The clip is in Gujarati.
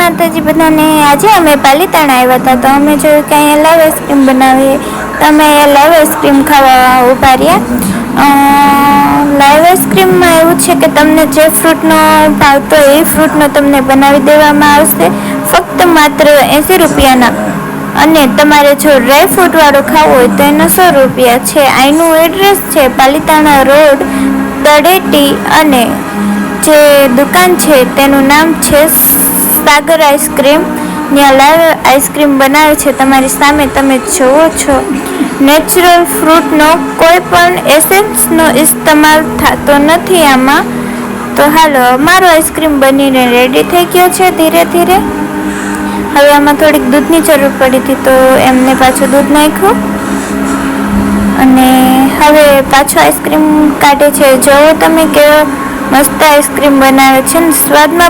માતાજી બધાને। આજે અમે પાલીતાણા આવ્યા હતા તો અમે જોયું કે અહીંયા લાઈવ આઈસ્ક્રીમ બનાવીએ તો અમે અહીંયા લાઈવ આઈસ્ક્રીમ ખાવા ઊભા રહ્યા। લાઈવ આઈસ્ક્રીમમાં એવું છે કે તમને જે ફ્રૂટનો ભાવતો હોય એ ફ્રૂટનો તમને બનાવી દેવામાં આવશે, ફક્ત માત્ર 80 રૂપિયાના। અને તમારે જો ડ્રાય ફ્રૂટવાળો ખાવો હોય તો એના 100 રૂપિયા છે। અહીંનું એડ્રેસ છે પાલીતાણા રોડ તળેટી, અને જે દુકાન છે તેનું નામ છે સાગર આઈસ્ક્રીમ। ત્યાં લાઈવ આઈસ્ક્રીમ બનાવે છે, તમારી સામે તમે જુઓ છો। નેચરલ ફ્રૂટનો કોઈ પણ એસેન્સનો ઇસ્તેમાલ થતો નથી આમાં। તો હાલો, અમારો આઈસ્ક્રીમ બનીને રેડી થઈ ગયો છે ધીરે ધીરે। હવે આમાં થોડીક દૂધની જરૂર પડી હતી તો એમને પાછું દૂધ નાખ્યું અને હવે પાછો આઈસ્ક્રીમ કાઢે છે। જોવો તમે કેવો મસ્ત આઈસ્ક્રીમ બનાવે છે ને સ્વાદમાં